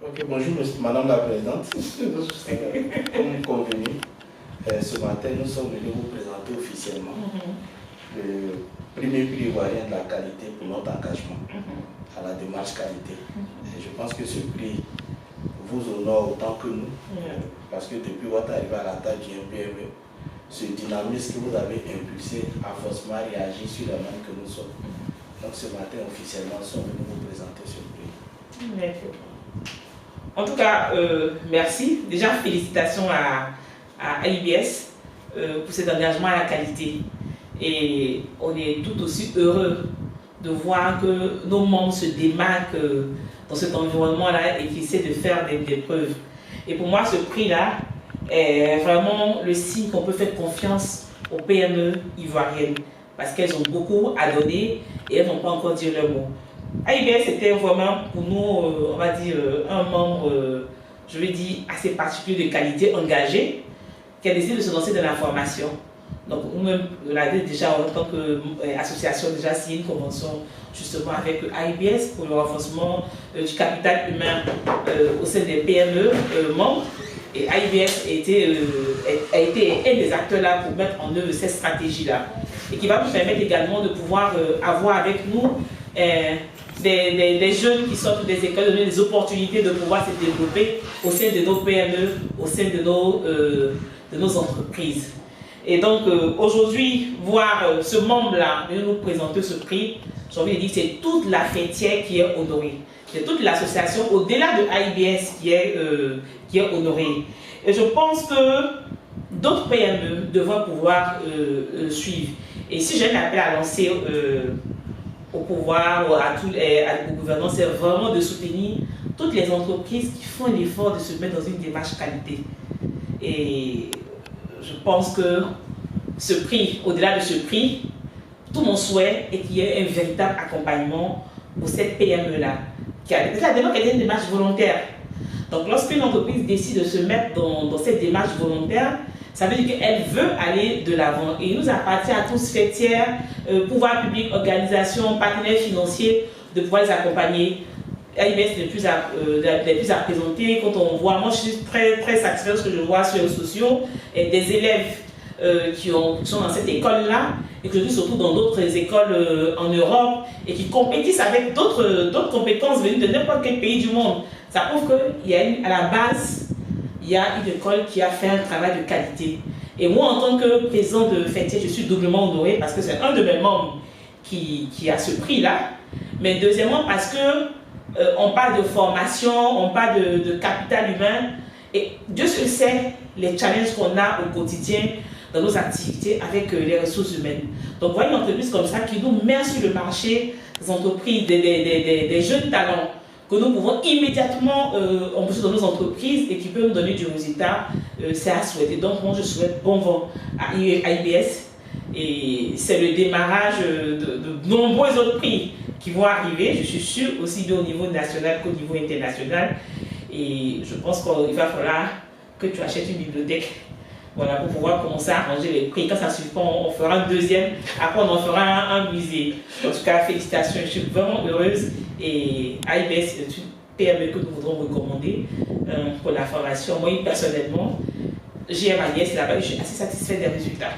Ok, bonjour Madame la Présidente. Comme convenu, ce matin nous sommes venus vous présenter officiellement le premier prix ivoirien de la qualité pour notre engagement à la démarche qualité. Et je pense que ce prix vous honore autant que nous, parce que depuis votre arrivée à la tête du MPME, ce dynamisme que vous avez impulsé a forcément réagi sur la main que nous sommes. Donc ce matin officiellement, nous sommes venus vous présenter ce prix. Merci. En tout cas, merci. Déjà, félicitations à IBS pour cet engagement à la qualité. Et on est tout aussi heureux de voir que nos membres se démarquent dans cet environnement-là et qui essaient de faire des preuves. Et pour moi, ce prix-là est vraiment le signe qu'on peut faire confiance aux PME ivoiriennes parce qu'elles ont beaucoup à donner et elles n'ont pas encore dit leur mot. IBS était vraiment pour nous, on va dire, un membre, je vais dire, assez particulier de qualité, engagé, qui a décidé de se lancer dans la formation. Donc nous-mêmes, on a déjà en tant qu'association déjà signé une convention justement avec IBS pour le renforcement du capital humain au sein des PME membres. Et IBS a été un des acteurs là pour mettre en œuvre cette stratégie-là. Et qui va nous permettre également de pouvoir avoir avec nous des jeunes qui sortent des écoles, donner des opportunités de pouvoir se développer au sein de nos PME, au sein de nos entreprises. Et donc aujourd'hui, voir ce membre-là venir nous présenter ce prix, j'ai envie de dire que c'est toute la fêtière qui est honorée. C'est toute l'association au-delà de IBS qui est honorée. Et je pense que d'autres PME devront pouvoir suivre. Et si j'ai un appel à lancer au pouvoir, au gouvernement, c'est vraiment de soutenir toutes les entreprises qui font l'effort de se mettre dans une démarche qualité. Et je pense que ce prix, au-delà de ce prix, tout mon souhait est qu'il y ait un véritable accompagnement pour cette PME-là. D'abord qu'elle ait une démarche volontaire. Donc lorsqu'une entreprise décide de se mettre dans cette démarche volontaire, ça veut dire qu'elle veut aller de l'avant. Et il nous appartient à tous, fêtières, pouvoirs publics, organisations, partenaires financiers, de pouvoir les accompagner. IBS n'est plus à présenter. Quand on voit, moi je suis très, très satisfaite de ce que je vois sur les réseaux sociaux, et des élèves qui sont dans cette école-là, et que je dis surtout dans d'autres écoles en Europe, et qui compétissent avec d'autres compétences venues de n'importe quel pays du monde. Ça prouve qu'il y a à la base, il y a une école qui a fait un travail de qualité. Et moi, en tant que président de Fêtier, je suis doublement honorée parce que c'est un de mes membres qui a ce prix-là. Mais deuxièmement, parce que on parle de formation, on parle de capital humain. Et Dieu seul sait les challenges qu'on a au quotidien dans nos activités avec les ressources humaines. Donc, voyez une entreprise comme ça qui nous met sur le marché des entreprises, des jeunes talents que nous pouvons immédiatement embaucher dans nos entreprises et qui peuvent nous donner du résultat, c'est à souhaiter. Donc moi je souhaite bon vent à IBS et c'est le démarrage de nombreux autres prix qui vont arriver, je suis sûre, aussi bien au niveau national qu'au niveau international. Et je pense qu'il va falloir que tu achètes une bibliothèque, voilà, pour pouvoir commencer à arranger les prix. Quand ça ne suffit pas, on fera un deuxième, après on en fera un musée. En tout cas, félicitations, je suis vraiment heureuse. Et IBS est une PME que nous voudrons recommander pour la formation. Moi, personnellement, j'ai évalué, c'est là-bas, je suis assez satisfaite des résultats.